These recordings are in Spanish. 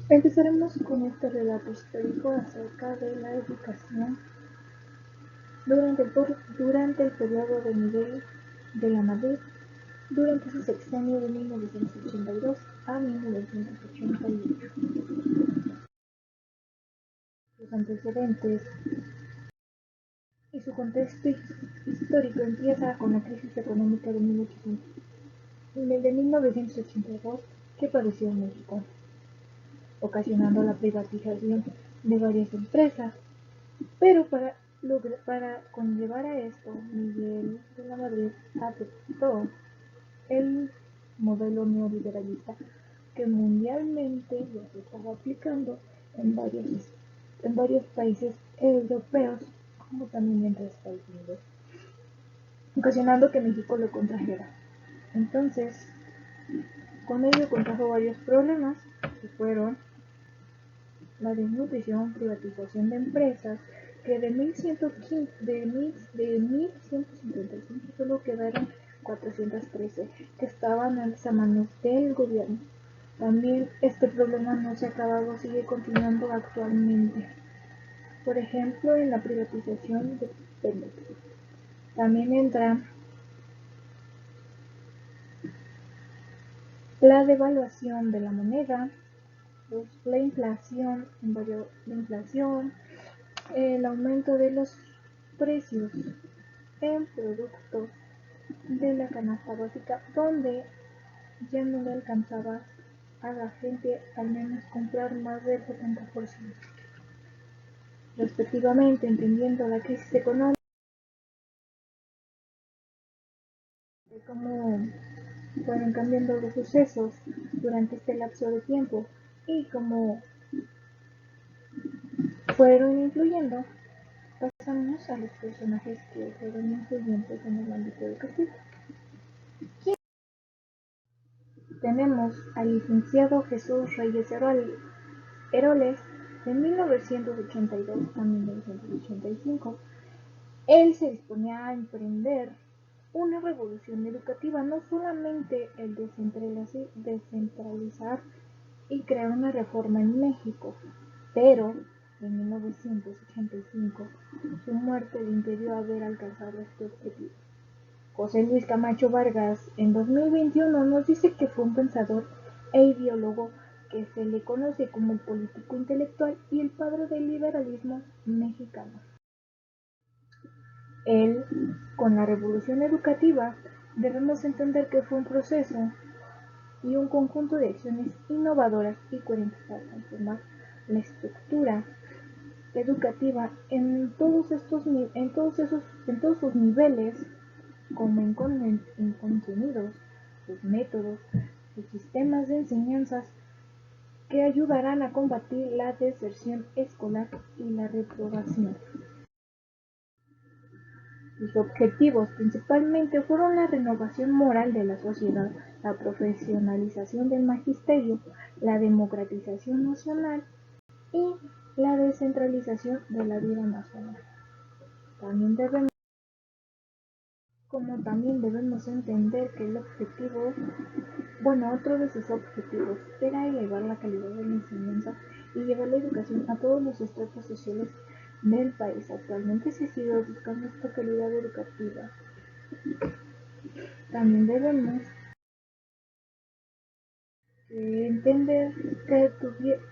Empezaremos con este relato histórico acerca de la educación durante el periodo de Miguel de la Madrid, durante su sexenio de 1982 a 1988. Sus antecedentes y su contexto histórico empieza con la crisis económica de 1982 que padeció en México, ocasionando la privatización de varias empresas. Pero para conllevar a esto, Miguel de la Madrid adoptó el modelo neoliberalista que mundialmente ya se estaba aplicando en varios países europeos, como también entre Estados Unidos, ocasionando que México lo contrajera. Entonces, con ello contrajo varios problemas, que fueron la desnutrición, privatización de empresas, que de 1155 solo quedaron 413 que estaban a las manos del gobierno. También este problema no se ha acabado, sigue continuando actualmente. Por ejemplo, en la privatización de Pemex. También entra la devaluación de la moneda, la inflación, el aumento de los precios en productos de la canasta básica, donde ya no le alcanzaba a la gente al menos comprar más del 70%. Respectivamente, entendiendo la crisis económica, de cómo fueron cambiando los sucesos durante este lapso de tiempo y cómo fueron influyendo, pasamos a los personajes que fueron influyentes en el ámbito educativo. Tenemos al licenciado Jesús Reyes Heroles de 1982 a 1985. Él se disponía a emprender una revolución educativa, no solamente el descentralizar y crear una reforma en México, pero en 1985 su muerte le impidió haber alcanzado este objetivo. José Luis Camacho Vargas en 2021 nos dice que fue un pensador e ideólogo que se le conoce como el político intelectual y el padre del liberalismo mexicano. Él, con la revolución educativa, debemos entender que fue un proceso y un conjunto de acciones innovadoras y coherentes para transformar la estructura educativa en todos sus niveles, como en contenidos, sus métodos, sus sistemas de enseñanzas que ayudarán a combatir la deserción escolar y la reprobación. Sus objetivos principalmente fueron la renovación moral de la sociedad, la profesionalización del magisterio, la democratización nacional y la descentralización de la vida nacional. También debemos entender que otro de sus objetivos era elevar la calidad de la enseñanza y llevar la educación a todos los estratos sociales del país. Actualmente se sigue buscando esta calidad educativa. También debemos entender que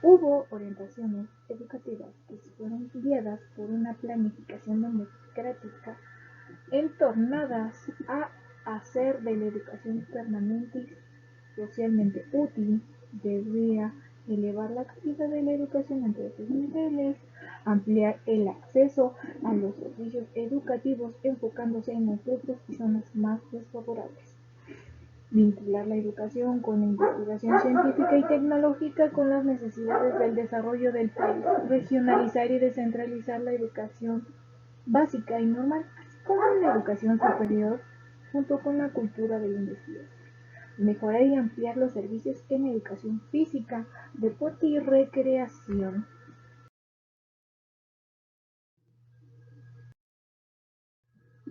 hubo orientaciones educativas que fueron guiadas por una planificación democrática entornadas a hacer de la educación permanente y socialmente útil. Debía elevar la calidad de la educación en todos sus niveles, ampliar el acceso a los servicios educativos enfocándose en los grupos y zonas más desfavorables. Vincular la educación con la investigación científica y tecnológica con las necesidades del desarrollo del país. Regionalizar y descentralizar la educación básica y normal, así como la educación superior, junto con la cultura de la investigación. Mejorar y ampliar los servicios en educación física, deporte y recreación.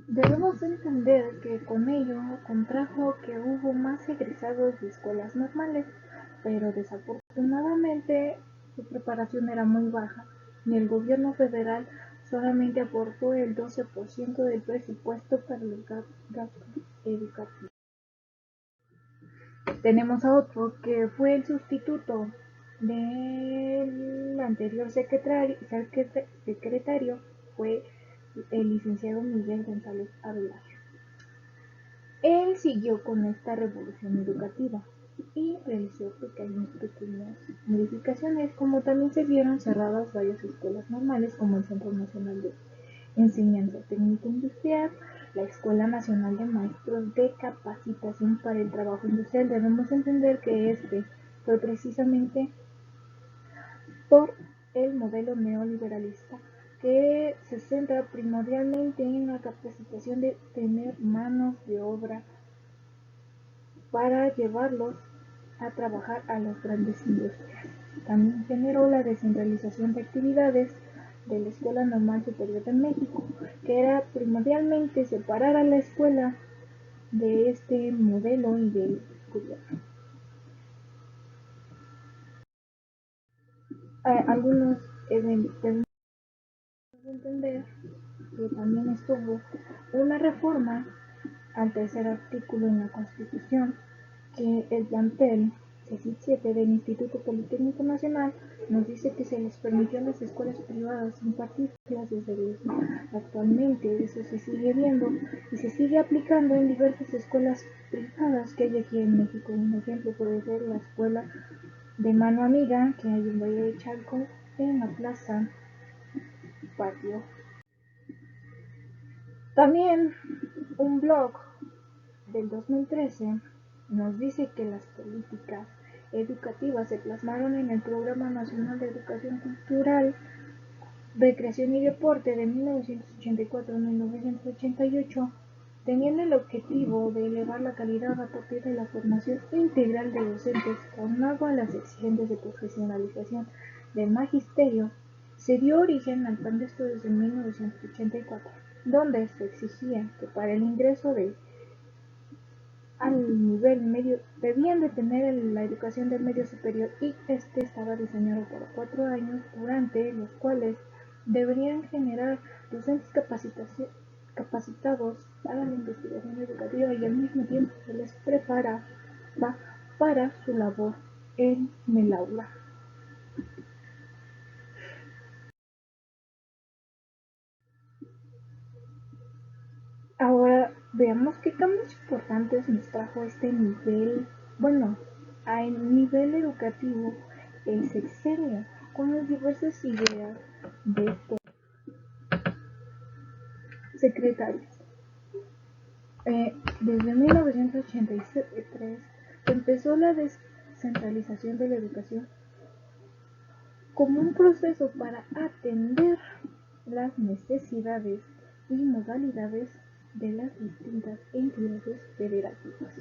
Debemos entender que con ello contrajo que hubo más egresados de escuelas normales, pero desafortunadamente su preparación era muy baja y el gobierno federal solamente aportó el 12% del presupuesto para los gastos educativos. Tenemos a otro que fue el sustituto del anterior secretario, fue el licenciado Miguel González Avelar. Él siguió con esta revolución educativa y realizó pequeñas modificaciones, como también se vieron cerradas varias escuelas normales como el Centro Nacional de Enseñanza Técnica Industrial, la Escuela Nacional de Maestros de Capacitación para el Trabajo Industrial. Debemos entender que este fue precisamente por el modelo neoliberalista que se centra primordialmente en la capacitación de tener manos de obra para llevarlos a trabajar a las grandes industrias. También generó la descentralización de actividades de la Escuela Normal Superior de México, que era primordialmente separar a la escuela de este modelo y del gobierno. Algunos debemos entender que también estuvo una reforma al tercer artículo en la Constitución, que el plantel CECIT 7 del Instituto Politécnico Nacional nos dice que se les permitió a las escuelas privadas impartir clases de derecho. Actualmente eso se sigue viendo y se sigue aplicando en diversas escuelas privadas que hay aquí en México. Un ejemplo puede ser la escuela de mano amiga que hay en Valle de Chalco, en la plaza Patio. También un blog del 2013 nos dice que las políticas educativas se plasmaron en el Programa Nacional de Educación Cultural, Recreación y Deporte de 1984 a 1988, teniendo el objetivo de elevar la calidad a partir de la formación integral de docentes, aunado a las exigencias de profesionalización del magisterio. Se dio origen al Plan de Estudios de 1984, donde se exigía que para el ingreso al nivel medio debían de tener la educación del medio superior, y este estaba diseñado para 4 años, durante los cuales deberían generar docentes capacitados para la investigación educativa, y al mismo tiempo se les preparaba para su labor en el aula. Ahora veamos qué cambios importantes nos trajo este nivel, a nivel educativo, el sexenio, con las diversas ideas de estos secretarios. Desde 1983 empezó la descentralización de la educación como un proceso para atender las necesidades y modalidades de las distintas entidades federativas.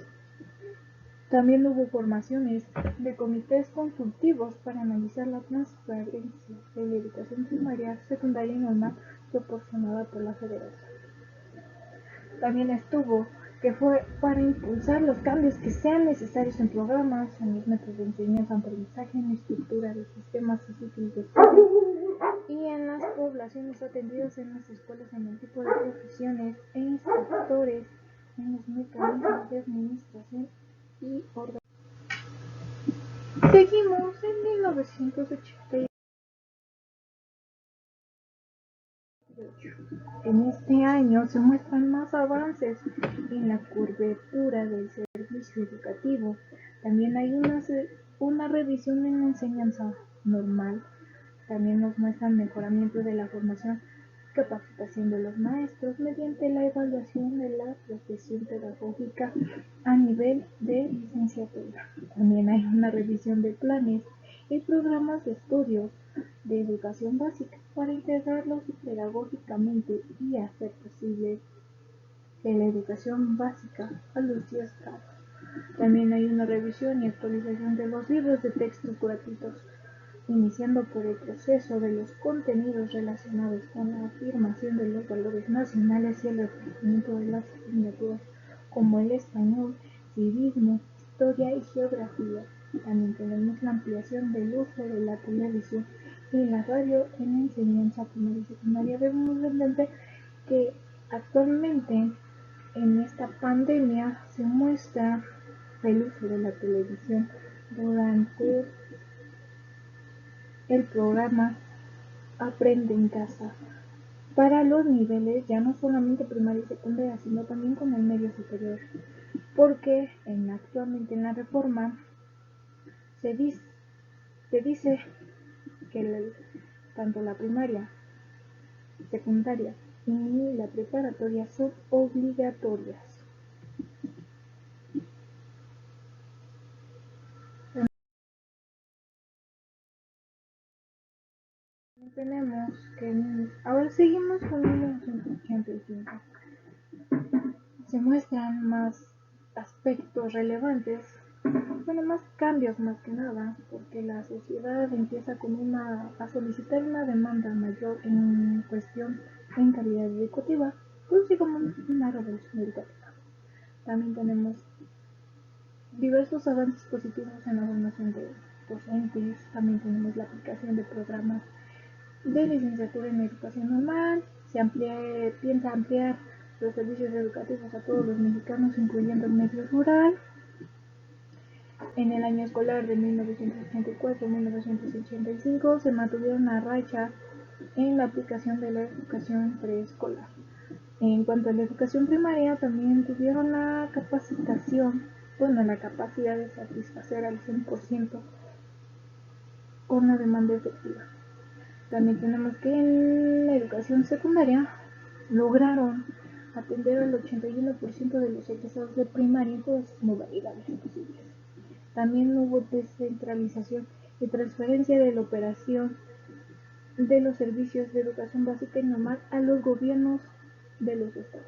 También hubo formaciones de comités consultivos para analizar la transparencia de la educación primaria, secundaria y normal proporcionada por la Federación. También estuvo que fue para impulsar los cambios que sean necesarios en programas, en los métodos de enseñanza, aprendizaje, en la estructura de sistemas y ciclos de estudio, y en las poblaciones atendidas en las escuelas, en el tipo de profesiones e instructores, en los mecanismos de administración y organización. Seguimos en 1988. En este año se muestran más avances en la cobertura del servicio educativo. También hay una revisión en la enseñanza normal. También nos muestran mejoramiento de la formación, capacitación de los maestros mediante la evaluación de la profesión pedagógica a nivel de licenciatura. También hay una revisión de planes y programas de estudios de educación básica para integrarlos pedagógicamente y hacer posible que la educación básica a los días grados. También hay una revisión y actualización de los libros de texto gratuitos, iniciando por el proceso de los contenidos relacionados con la afirmación de los valores nacionales y el reforzamiento de las asignaturas como el español, civismo, historia y geografía. También tenemos la ampliación del uso de la televisión y la radio en enseñanza primaria y secundaria. Debemos entender que actualmente en esta pandemia se muestra el uso de la televisión durante el programa Aprende en Casa para los niveles ya no solamente primaria y secundaria, sino también con el medio superior, porque actualmente en la reforma se dice que tanto la primaria, secundaria y la preparatoria son obligatorias. Tenemos que ahora seguimos con 1985. Se muestran más aspectos relevantes, bueno, más cambios más que nada, porque la sociedad empieza a solicitar una demanda mayor en cuestión en calidad educativa, pues como una revolución educativa. También tenemos diversos avances positivos en la formación de docentes, también tenemos la aplicación de programas de licenciatura en educación normal, piensa ampliar los servicios educativos a todos los mexicanos, incluyendo el medio rural. En el año escolar de 1984-1985 se mantuvieron a racha en la aplicación de la educación preescolar. En cuanto a la educación primaria, también tuvieron la la capacidad de satisfacer al 100% con la demanda efectiva. También tenemos que en la educación secundaria lograron atender al 81% de los egresados de primaria en todas sus modalidades posibles. También hubo descentralización y transferencia de la operación de los servicios de educación básica y normal a los gobiernos de los estados,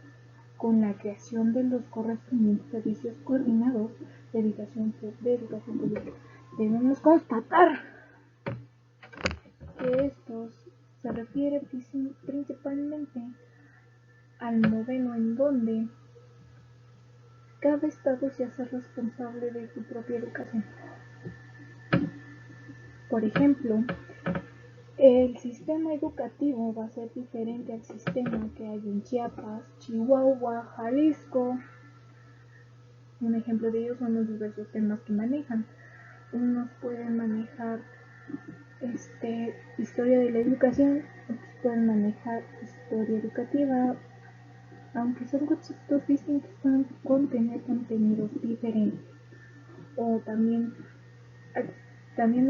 con la creación de los correspondientes servicios coordinados de educación pública. Debemos constatar que estos se refiere principalmente al modelo en donde cada estado se hace responsable de su propia educación. Por ejemplo, el sistema educativo va a ser diferente al sistema que hay en Chiapas, Chihuahua, Jalisco. Un ejemplo de ello son los diversos temas que manejan. Unos pueden manejar historia de la educación, otros pueden manejar historia educativa, aunque son conceptos distintos, pueden tener contenidos diferentes. O también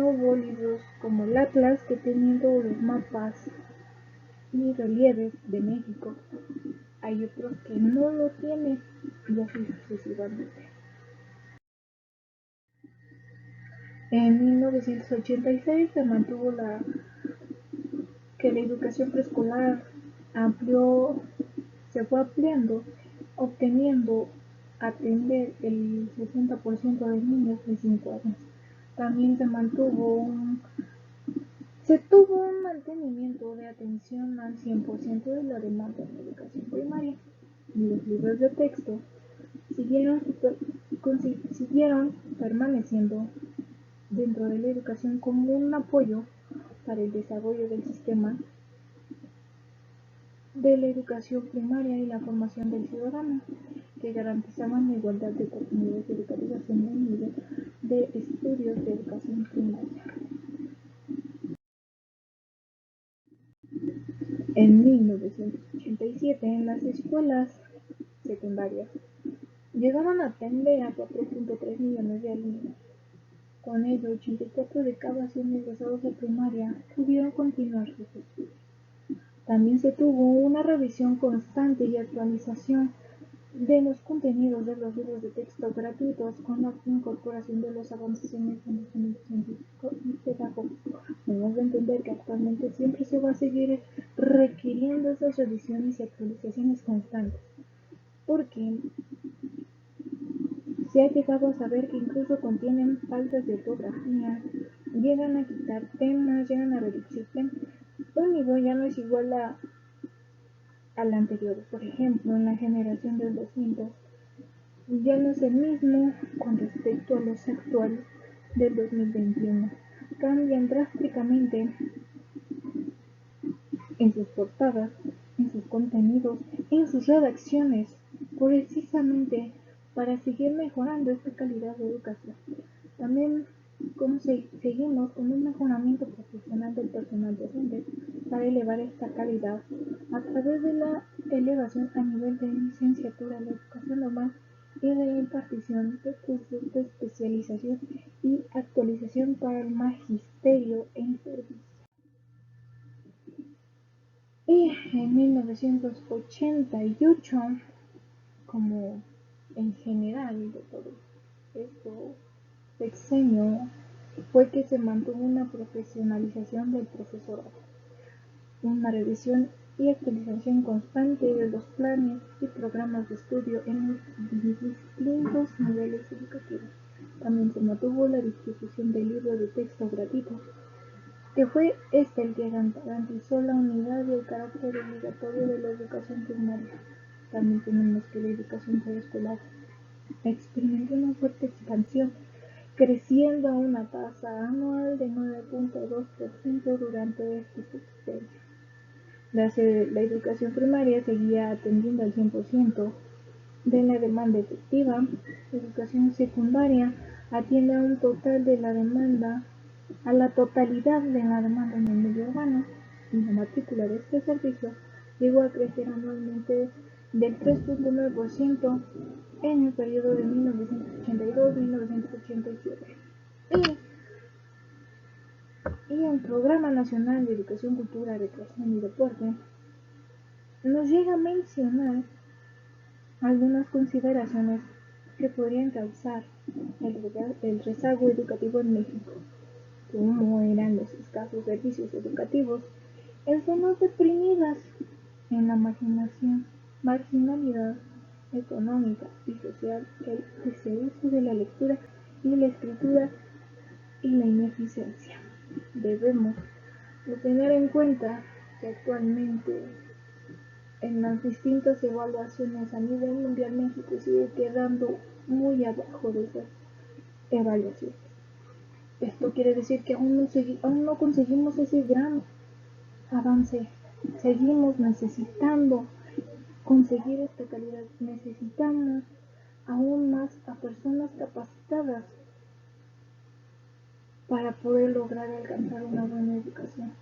hubo libros como el Atlas, que teniendo los mapas y relieves de México. Hay otros que no lo tienen, y así sucesivamente. En 1986 se mantuvo que la educación preescolar se fue ampliando, obteniendo atender el 60% de niños de 5 años. También se tuvo un mantenimiento de atención al 100% de la demanda en educación primaria. Los libros de texto siguieron permaneciendo dentro de la educación como un apoyo para el desarrollo del sistema de la educación primaria y la formación del ciudadano, que garantizaban la igualdad de oportunidades educativas en el nivel de estudios de educación primaria. En 1987, en las escuelas secundarias llegaban a atender a 4.3 millones de alumnos. Con ello, 84 de cada 100 egresados de primaria pudieron continuar sus estudios. También se tuvo una revisión constante y actualización de los contenidos de los libros de texto gratuitos con la incorporación de los avances en el conocimiento científico y pedagógico. Debemos de entender que actualmente siempre se va a seguir requiriendo esas revisiones y actualizaciones constantes, porque se ha llegado a saber que incluso contienen faltas de ortografía, llegan a quitar temas, llegan a reducir temas. Un nivel ya no es igual al anterior. Por ejemplo, en la generación del 200 ya no es el mismo con respecto a los actuales, del 2021 cambian drásticamente en sus portadas, en sus contenidos, en sus redacciones, precisamente para seguir mejorando esta calidad de educación. También seguimos con un mejoramiento profesional del personal docente para elevar esta calidad a través de la elevación a nivel de licenciatura en la educación normal y de impartición de cursos de especialización y actualización para el magisterio en servicio. Y en 1988, como en general de todo esto sexenio, fue que se mantuvo una profesionalización del profesorado, una revisión y actualización constante de los planes y programas de estudio en los distintos niveles educativos. También se mantuvo la distribución de libros de texto gratuitos, que fue este el que garantizó la unidad y el carácter obligatorio de la educación primaria. También tenemos que la educación preescolar experimentó una fuerte expansión, creciendo a una tasa anual de 9.2% durante este sexenio. La educación primaria seguía atendiendo al 100% de la demanda efectiva. La educación secundaria atiende a un total de la demanda, a la totalidad de la demanda en el medio urbano, y la matrícula de este servicio llegó a crecer anualmente del 3.9% en el periodo de 1982-1987. Y el Programa Nacional de Educación, Cultura, Recreación y Deporte nos llega a mencionar algunas consideraciones que podrían causar el rezago educativo en México, como eran los escasos servicios educativos en zonas deprimidas, en la marginalidad económica y social, el desuso de la lectura y la escritura y la ineficiencia. Debemos tener en cuenta que actualmente en las distintas evaluaciones a nivel mundial México sigue quedando muy abajo de esas evaluaciones. Esto quiere decir que aún no conseguimos ese gran avance. Seguimos necesitando conseguir esta calidad. Necesitamos aún más a personas capacitadas para poder lograr alcanzar una buena educación.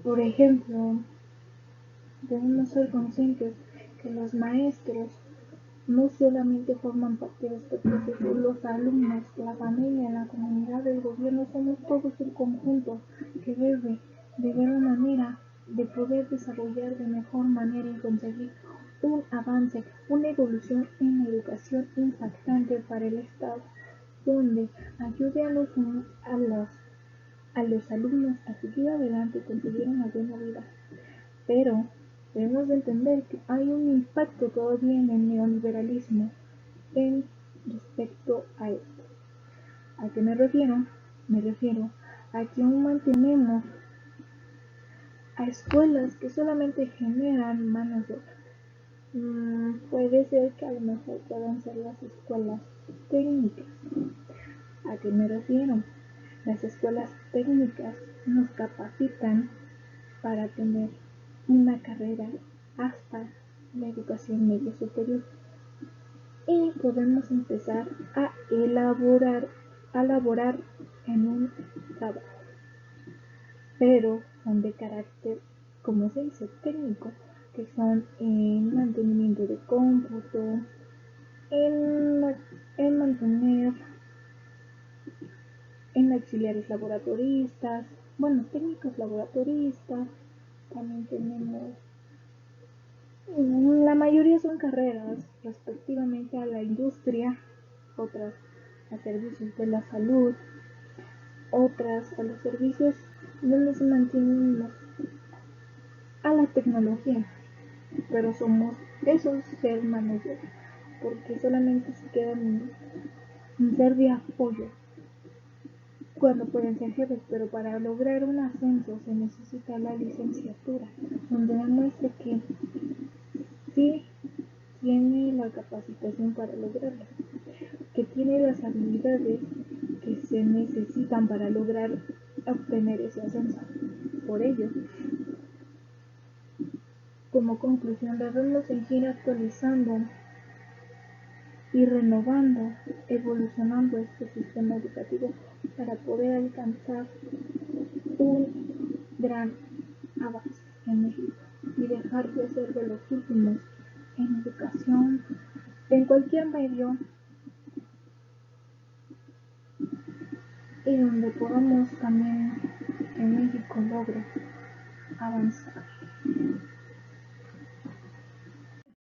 Por ejemplo, debemos ser conscientes que los maestros no solamente forman parte de este proceso, los alumnos, la familia, la comunidad, el gobierno, somos todos el conjunto que debe de ver una manera de poder desarrollar de mejor manera y conseguir un avance, una evolución en la educación impactante para el Estado, donde ayude a los alumnos a seguir adelante y conseguir una buena vida. Pero debemos de entender que hay un impacto todavía en el neoliberalismo en respecto a esto. ¿A qué me refiero? Me refiero a que aún mantenemos a escuelas que solamente generan manos de obra. Puede ser que a lo mejor puedan ser las escuelas técnicas. ¿A qué me refiero? Las escuelas técnicas nos capacitan para tener una carrera hasta la educación media superior y podemos empezar a laborar en un trabajo, pero son de carácter, como se dice, técnico, que son en mantenimiento de cómputo, en mantener en auxiliares laboratoristas, bueno, técnicos laboratoristas. También tenemos, la mayoría son carreras respectivamente a la industria, otras a servicios de la salud, otras a los servicios donde se mantienen a la tecnología, pero somos esos ser manos de obra, porque solamente se quedan en ser de apoyo cuando pueden ser jefes, pero para lograr un ascenso se necesita la licenciatura, donde demuestre que sí tiene la capacitación para lograrlo, que tiene las habilidades se necesitan para lograr obtener ese ascenso. Por ello, como conclusión, debemos seguir actualizando y renovando, evolucionando este sistema educativo para poder alcanzar un gran avance en México y dejar de ser de los últimos en educación, en cualquier medio, y donde podamos también que México logre avanzar.